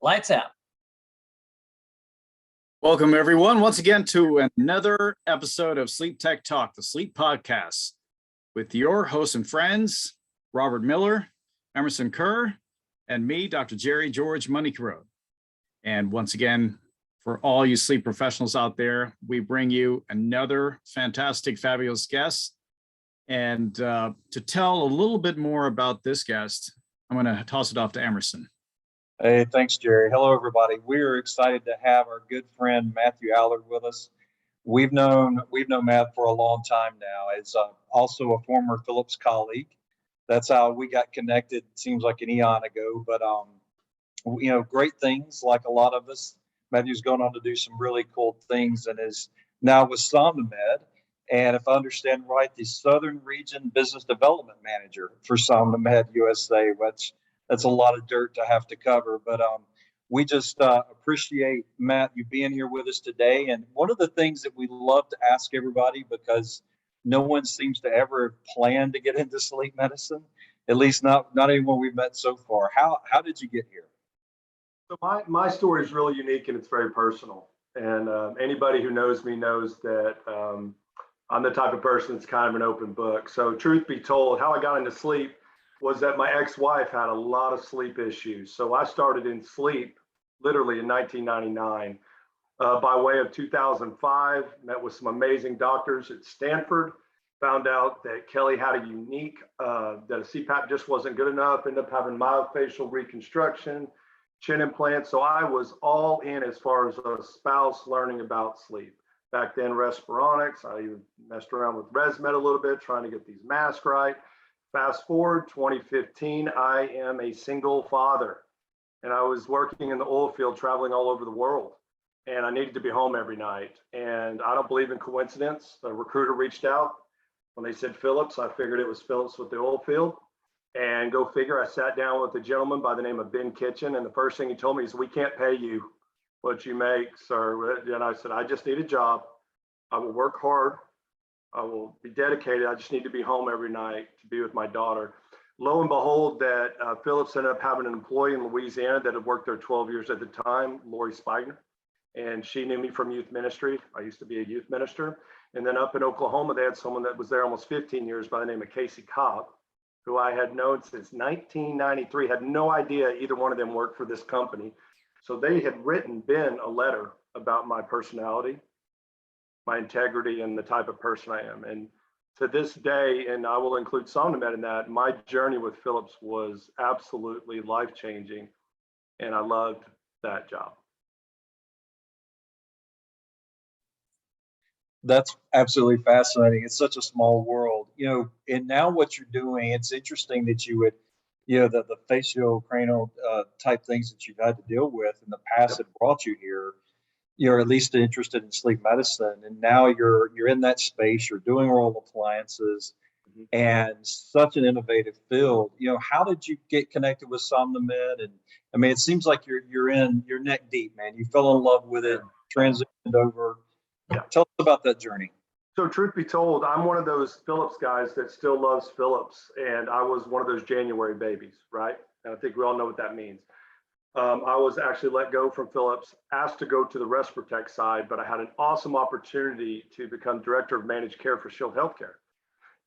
Lights out. Welcome, everyone, once again to another episode of SleepTech Talk, the Sleep Podcast, with your hosts and friends, Robert Miller, Emerson Kerr, and me, Dr. Jerry George Moneycaro. And once again, for all you sleep professionals out there, we bring you another fantastic, fabulous guest. And to tell a little bit more about this guest, I'm going to toss it off to Emerson. Hey, thanks, Jerry. Hello, everybody. We're excited to have our good friend Matthew Allard with us. We've known Matt for a long time now. It's also a former Philips colleague. That's how we got connected. Seems like an eon ago, but great things like a lot of us. Matthew's gone on to do some really cool things and is now with Somnomed. And if I understand right, the Southern Region Business Development Manager for Somnomed USA, which that's a lot of dirt to have to cover. But we just appreciate, Matt, you being here with us today. And one of the things that we love to ask everybody, because no one seems to ever plan to get into sleep medicine, at least not anyone we've met so far. How did you get here? So my story is really unique and it's very personal. And anybody who knows me knows that I'm the type of person that's kind of an open book. So truth be told, how I got into sleep was that my ex-wife had a lot of sleep issues. So I started in sleep literally in 1999. By way of 2005, met with some amazing doctors at Stanford, found out that Kelly had a unique, that a CPAP just wasn't good enough, ended up having myofascial reconstruction, chin implants. So I was all in as far as a spouse learning about sleep. Back then, Respironics, I even messed around with ResMed a little bit, trying to get these masks right. Fast forward 2015, I am a single father and I was working in the oil field, traveling all over the world, and I needed to be home every night. And I don't believe in coincidence. A recruiter reached out when they said Philips. I figured it was Philips with the oil field, and go figure, I sat down with a gentleman by the name of Ben Kitchen. And the first thing he told me is, we can't pay you what you make, sir. And I said, I just need a job. I will work hard. I will be dedicated. I just need to be home every night to be with my daughter. Lo and behold, that Philips ended up having an employee in Louisiana that had worked there 12 years at the time, Lori Spigner. And she knew me from youth ministry. I used to be a youth minister. And then up in Oklahoma, they had someone that was there almost 15 years by the name of Casey Cobb, who I had known since 1993, had no idea either one of them worked for this company. So they had written Ben a letter about my personality, my integrity, and the type of person I am. And to this day, and I will include Somnomed in that, my journey with Philips was absolutely life-changing, and I loved that job. That's absolutely fascinating. It's such a small world, and now what you're doing, it's interesting that you would, the facial cranial type things that you've had to deal with in the past that brought you here. You're at least interested in sleep medicine, and now you're in that space. You're doing oral appliances, and such an innovative field. How did you get connected with Somnomed? And I mean, it seems like you're neck deep, man. You fell in love with it, transitioned over. Tell us about that journey. So truth be told, I'm one of those Philips guys that still loves Philips, and I was one of those January babies, right? And I think we all know what that means. I was actually let go from Philips, asked to go to the RespirTech side, but I had an awesome opportunity to become director of managed care for Shield Healthcare.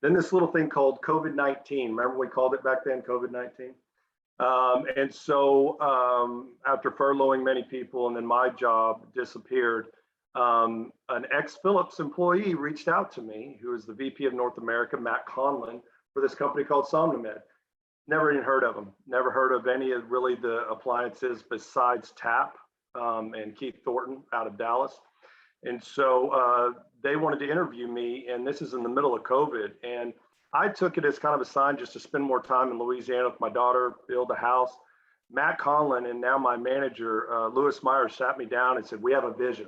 Then this little thing called COVID-19, remember we called it back then COVID-19? And so after furloughing many people and then my job disappeared, an ex-Philips employee reached out to me, who is the VP of North America, Matt Conlon, for this company called Somnomed. Never even heard of them. Never heard of any of really the appliances besides TAP and Keith Thornton out of Dallas. And so they wanted to interview me, and this is in the middle of COVID. And I took it as kind of a sign just to spend more time in Louisiana with my daughter, build a house. Matt Conlon and now my manager, Lewis Meyer, sat me down and said, we have a vision.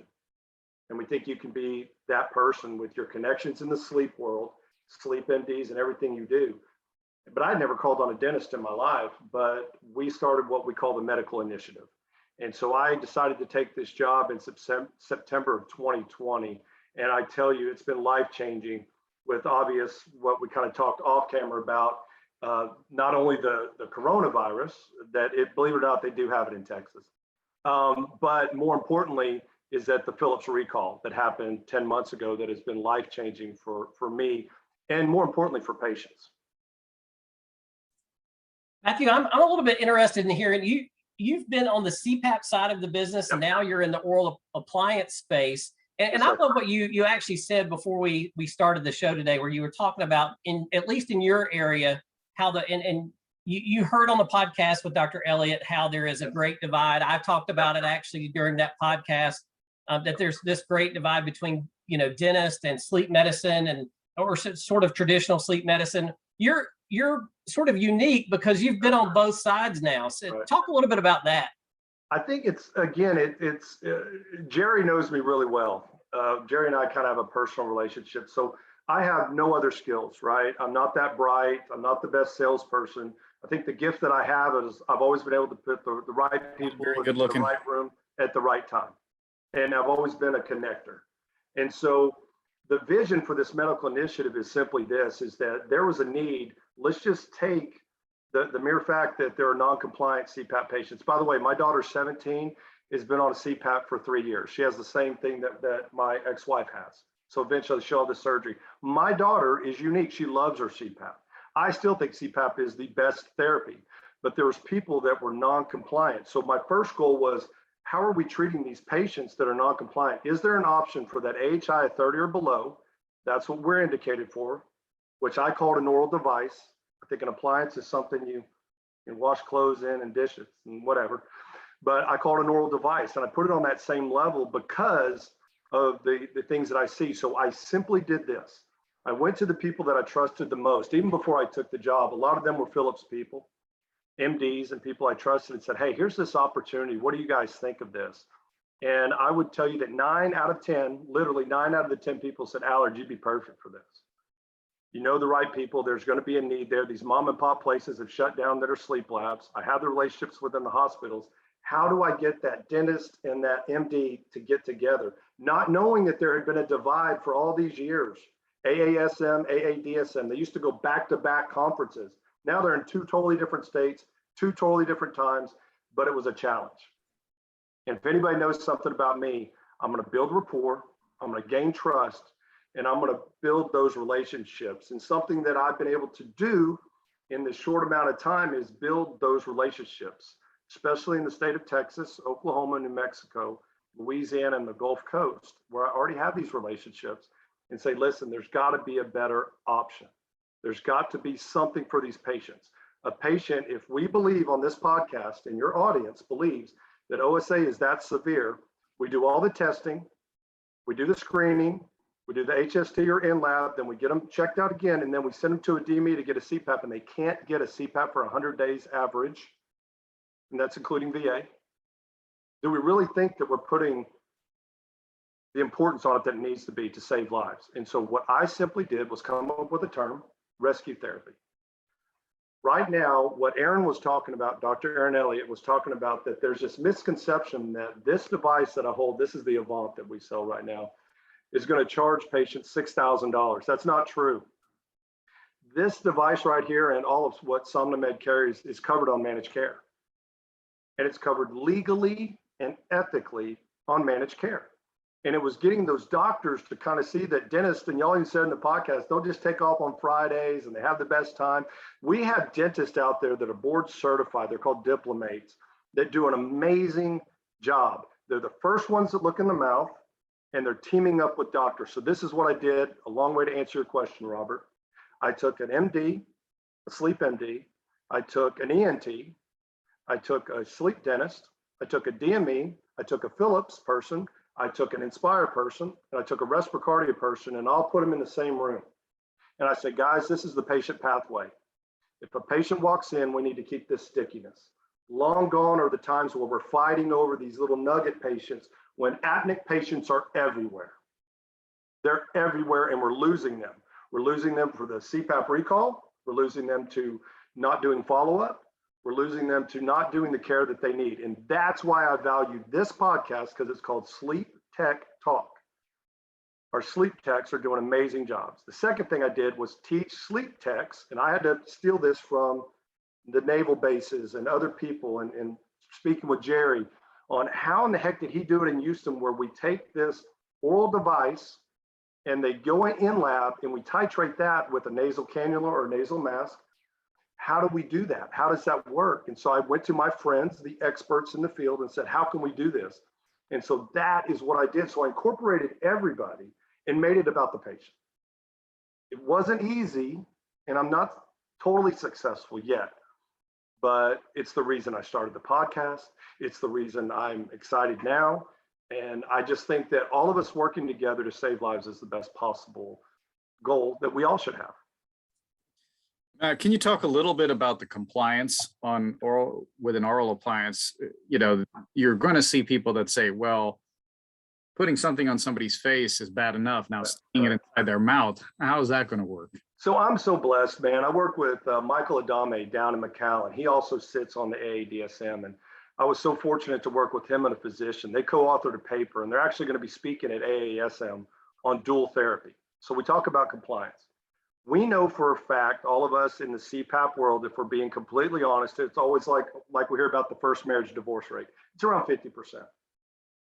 And we think you can be that person with your connections in the sleep world, sleep MDs and everything you do. But I'd never called on a dentist in my life, but we started what we call the medical initiative. And so I decided to take this job in September of 2020. And I tell you, it's been life-changing with obvious, what we kind of talked off camera about, not only the coronavirus, that believe it or not, they do have it in Texas. But more importantly is that the Philips recall that happened 10 months ago that has been life-changing for me, and more importantly for patients. Matthew, I'm a little bit interested in hearing you've been on the CPAP side of the business, and now you're in the oral appliance space. And I love what you actually said before we started the show today, where you were talking about, at least in your area, how you heard on the podcast with Dr. Elliott how there is a great divide. I've talked about it actually during that podcast, that there's this great divide between, dentist and sleep medicine or sort of traditional sleep medicine. You're sort of unique because you've been on both sides now. So Right. Talk a little bit about that. I think it's Jerry knows me really well. Jerry and I kind of have a personal relationship. So I have no other skills, right? I'm not that bright. I'm not the best salesperson. I think the gift that I have is I've always been able to put the right people in the right room at the right time. And I've always been a connector. And so the vision for this medical initiative is simply this, is that there was a need. Let's just take the mere fact that there are non-compliant CPAP patients. By the way, my daughter's 17, has been on a CPAP for 3 years. She has the same thing that my ex-wife has. So eventually she'll have the surgery. My daughter is unique. She loves her CPAP. I still think CPAP is the best therapy, but there was people that were non-compliant. So my first goal was, how are we treating these patients that are non-compliant? Is there an option for that AHI of 30 or below? That's what we're indicated for, which I called an oral device. I think an appliance is something you can wash clothes in and dishes and whatever. But I called an oral device, and I put it on that same level because of the things that I see. So I simply did this. I went to the people that I trusted the most, even before I took the job. A lot of them were Philips people, MDs, and people I trusted, and said, hey, here's this opportunity. What do you guys think of this? And I would tell you that 9 out of 10, literally 9 out of the 10 people said, Allard, you'd be perfect for this. You know the right people. There's going to be a need there. These mom and pop places have shut down that are sleep labs. I have the relationships within the hospitals. How do I get that dentist and that MD to get together? Not knowing that there had been a divide for all these years. AASM, AADSM, they used to go back-to-back conferences. Now they're in 2 totally different states, 2 totally different times, but it was a challenge. And if anybody knows something about me, I'm going to build rapport, I'm going to gain trust, and I'm going to build those relationships. And something that I've been able to do in this short amount of time is build those relationships, especially in the state of Texas, Oklahoma, New Mexico, Louisiana, and the Gulf Coast, where I already have these relationships, and say, listen, there's got to be a better option. There's got to be something for these patients. A patient, if we believe on this podcast and your audience believes that OSA is that severe, we do all the testing, we do the screening, we do the HST or in-lab, then we get them checked out again, and then we send them to a DME to get a CPAP, and they can't get a CPAP for 100 days average, and that's including VA. Do we really think that we're putting the importance on it that it needs to be to save lives? And so what I simply did was come up with a term, rescue therapy. Right now, what Aaron was talking about, Dr. Aaron Elliott was talking about, that there's this misconception that this device that I hold, this is the Avant that we sell right now, is going to charge patients $6,000. That's not true. This device right here and all of what Somnomed carries is covered on managed care. And it's covered legally and ethically on managed care. And it was getting those doctors to kind of see that dentists, and y'all even said in the podcast, don't just take off on Fridays and they have the best time. We have dentists out there that are board certified. They're called diplomates that do an amazing job. They're the first ones that look in the mouth, and they're teaming up with doctors. So this is what I did, a long way to answer your question, Robert. I took an MD, a sleep MD. I took an ENT. I took a sleep dentist. I took a DME. I took a Philips person. I took an Inspire person, and I took a Respicardia person, and I'll put them in the same room. And I said, guys, this is the patient pathway. If a patient walks in, we need to keep this stickiness. Long gone are the times where we're fighting over these little nugget patients when apneic patients are everywhere. They're everywhere, and we're losing them. We're losing them for the CPAP recall. We're losing them to not doing follow-up. We're losing them to not doing the care that they need. And that's why I value this podcast, because it's called SleepTech Talk. Our sleep techs are doing amazing jobs. The second thing I did was teach sleep techs, and I had to steal this from the naval bases and other people, and speaking with Jerry, on how in the heck did he do it in Houston, where we take this oral device and they go in lab and we titrate that with a nasal cannula or nasal mask. How do we do that? How does that work? And so I went to my friends, the experts in the field, and said, how can we do this? And so that is what I did. So I incorporated everybody and made it about the patient. It wasn't easy, and I'm not totally successful yet, but it's the reason I started the podcast. It's the reason I'm excited now. And I just think that all of us working together to save lives is the best possible goal that we all should have. Can you talk a little bit about the compliance on oral with an oral appliance? You know, you're going to see people that say, well, putting something on somebody's face is bad enough. Now sticking it inside their mouth, how is that going to work? So I'm so blessed, man. I work with Michael Adame down in McAllen. He also sits on the AADSM, and I was so fortunate to work with him and a physician. They co-authored a paper, and they're actually going to be speaking at AASM on dual therapy. So we talk about compliance. We know for a fact, all of us in the CPAP world, if we're being completely honest, it's always like we hear about the first marriage divorce rate. It's around 50%.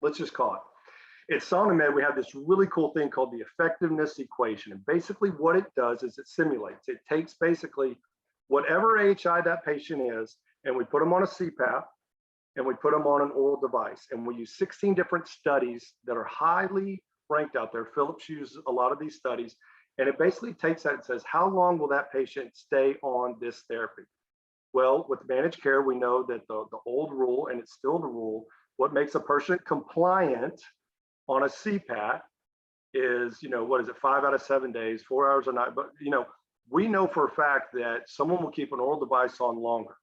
Let's just call it. At Somnomed, we have this really cool thing called the effectiveness equation. And basically what it does is it simulates. It takes basically whatever AHI that patient is, and we put them on a CPAP, and we put them on an oral device. And we use 16 different studies that are highly ranked out there. Philips uses a lot of these studies. And it basically takes that and says, how long will that patient stay on this therapy? Well, with managed care, we know that the old rule, and it's still the rule, what makes a person compliant on a CPAP is, what is it, 5 out of 7 days, 4 hours a night. But, we know for a fact that someone will keep an oral device on longer.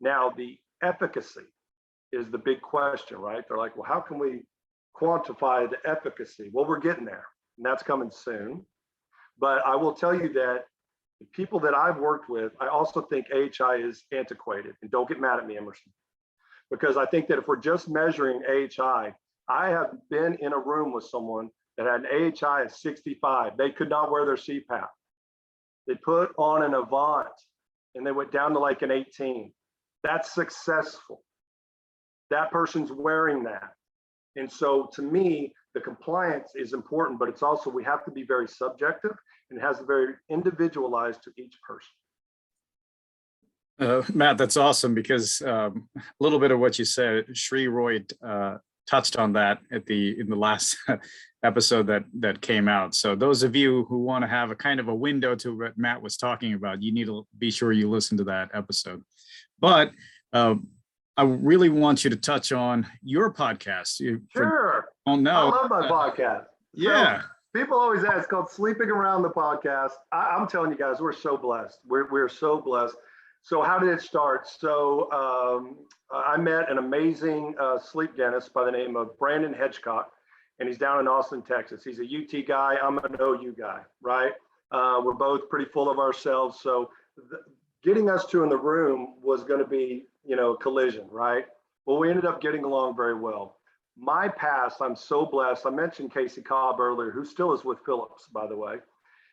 Now, the efficacy is the big question, right? They're like, well, how can we quantify the efficacy? Well, we're getting there, and that's coming soon. But I will tell you that the people that I've worked with, I also think AHI is antiquated. And don't get mad at me, Emerson, because I think that if we're just measuring AHI, I have been in a room with someone that had an AHI of 65. They could not wear their CPAP. They put on an Avant and they went down to like an 18. That's successful. That person's wearing that. And so to me, the compliance is important, but it's also, we have to be very subjective, and it has to be very individualized to each person. Matt, that's awesome, because a little bit of what you said, Sri Roy touched on that in the last episode that came out. So those of you who want to have a kind of a window to what Matt was talking about, you need to be sure you listen to that episode. But I really want you to touch on your podcast. Sure. Oh no! I love my podcast. Yeah. So people always ask, it's called Sleeping Around the Podcast. I'm telling you guys, we're so blessed. We're so blessed. So how did it start? So I met an amazing sleep dentist by the name of Brandon Hedgecock, and he's down in Austin, Texas. He's a UT guy. I'm an OU guy, right? We're both pretty full of ourselves. So getting us two in the room was going to be, a collision, right? Well, we ended up getting along very well. My past, I'm so blessed. I mentioned Casey Cobb earlier, who still is with Philips, by the way.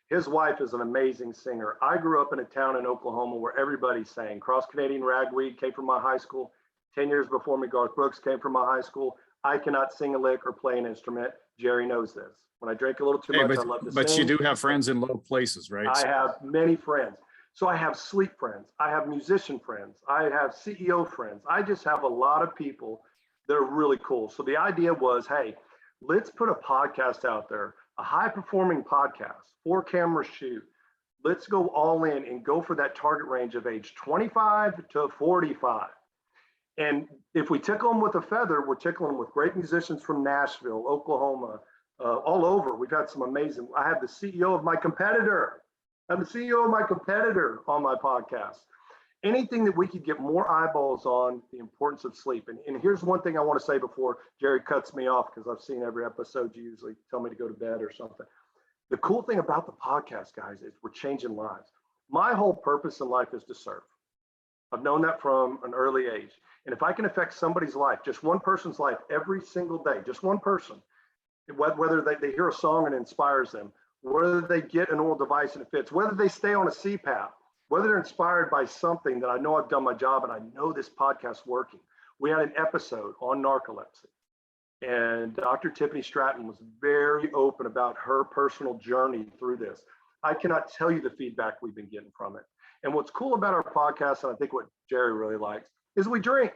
His wife is an amazing singer. I grew up in a town in Oklahoma where everybody sang. Cross Canadian Ragweed came from my high school. 10 years before me, Garth Brooks came from my high school. I cannot sing a lick or play an instrument. Jerry knows this. When I drink a little too much, I love to sing. But you do have friends in low places, right? I have many friends. So I have sleep friends. I have musician friends. I have CEO friends. I just have a lot of people that are really cool. So the idea was, hey, let's put a podcast out there, a high performing podcast, 4-camera shoot. Let's go all in and go for that target range of age 25 to 45. And if we tickle them with a feather, we're tickling them with great musicians from Nashville, Oklahoma, all over. We've had some amazing, I have the CEO of my competitor. I'm the CEO of my competitor on my podcast. Anything that we could get more eyeballs on the importance of sleep. And here's one thing I want to say before Jerry cuts me off, because I've seen every episode you usually tell me to go to bed or something. The cool thing about the podcast, guys, is we're changing lives. My whole purpose in life is to serve. I've known that from an early age. And if I can affect somebody's life, just one person's life every single day, just one person, whether they hear a song and it inspires them, whether they get an oral device and it fits, whether they stay on a CPAP, whether they're inspired by something that I know I've done my job and I know this podcast's working, we had an episode on narcolepsy. And Dr. Tiffany Stratton was very open about her personal journey through this. I cannot tell you the feedback we've been getting from it. And what's cool about our podcast, and I think what Jerry really likes, is we drink.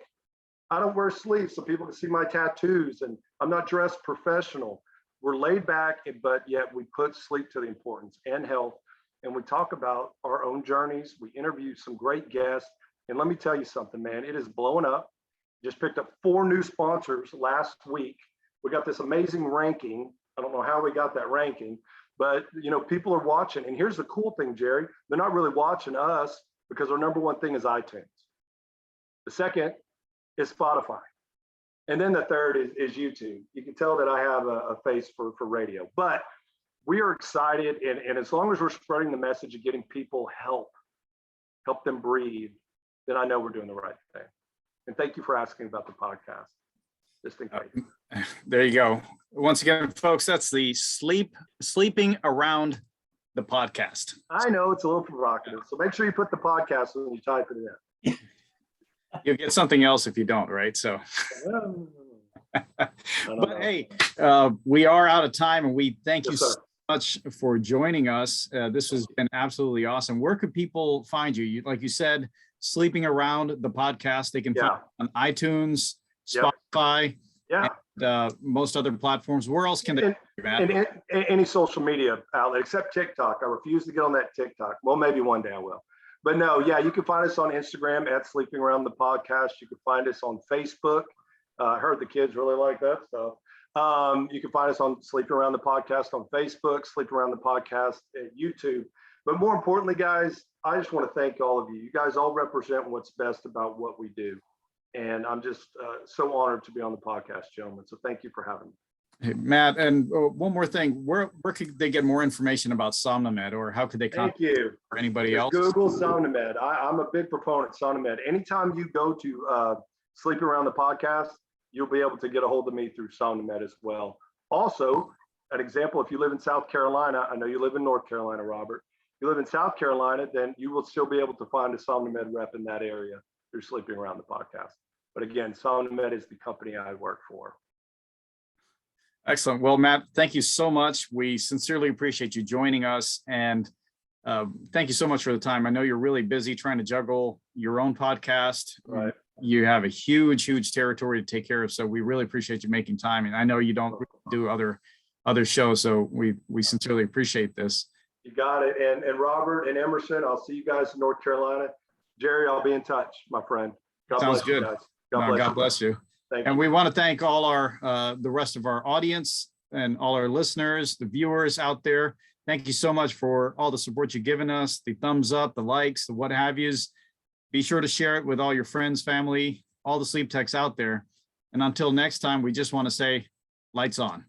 I don't wear sleeves so people can see my tattoos, and I'm not dressed professional. We're laid back, but yet we put sleep to the importance and health. And we talk about our own journeys. We interview some great guests. And let me tell you something, man, it is blowing up. Just picked up 4 new sponsors last week. We got this amazing ranking. I don't know how we got that ranking, but people are watching. And here's the cool thing, Jerry, they're not really watching us because our number one thing is iTunes. The second is Spotify. And then the third is YouTube. You can tell that I have a face for radio, but we are excited. And as long as we're spreading the message of getting people help them breathe, then I know we're doing the right thing. And thank you for asking about the podcast. Just in case. There you go. Once again, folks, that's the sleeping around the podcast. I know it's a little provocative, so make sure you put the podcast when you type it in. You'll get something else if you don't, right? So, but hey, we are out of time, and we thank you so much for joining us. This has been absolutely awesome. Where could people find you? Like you said, Sleeping Around the podcast. They can find it on iTunes, Spotify, and most other platforms. Where else can they? And any social media outlet except TikTok. I refuse to get on that TikTok. Well, maybe one day I will. But no, you can find us on Instagram at Sleeping Around the Podcast. You can find us on Facebook. I heard the kids really like that stuff. You can find us on Sleeping Around the Podcast on Facebook, Sleeping Around the Podcast at YouTube. But more importantly, guys, I just want to thank all of you. You guys all represent what's best about what we do. And I'm just so honored to be on the podcast, gentlemen. So thank you for having me. Hey, Matt, and one more thing, where could they get more information about Somnomed, or how could they contact you or anybody else? Google Somnomed. I'm a big proponent of Somnomed. Anytime you go to Sleeping Around the Podcast, you'll be able to get a hold of me through Somnomed as well. Also, an example, if you live in South Carolina, I know you live in North Carolina, Robert. If you live in South Carolina, then you will still be able to find a Somnomed rep in that area through Sleeping Around the Podcast. But again, Somnomed is the company I work for. Excellent. Well, Matt, thank you so much. We sincerely appreciate you joining us, and thank you so much for the time. I know you're really busy trying to juggle your own podcast. Right. You have a huge territory to take care of, so we really appreciate you making time. And I know you don't do other shows, so we sincerely appreciate this. You got it. And Robert and Emerson, I'll see you guys in North Carolina. Jerry, I'll be in touch, my friend. God Sounds bless good. You guys. God bless you. Thank and you. we want to thank all the rest of our audience and all our listeners, the viewers out there. Thank you so much for all the support you've given us, the thumbs up, the likes, the what have yous. Be sure to share it with all your friends, family, all the sleep techs out there. And until next time, we just want to say, lights on.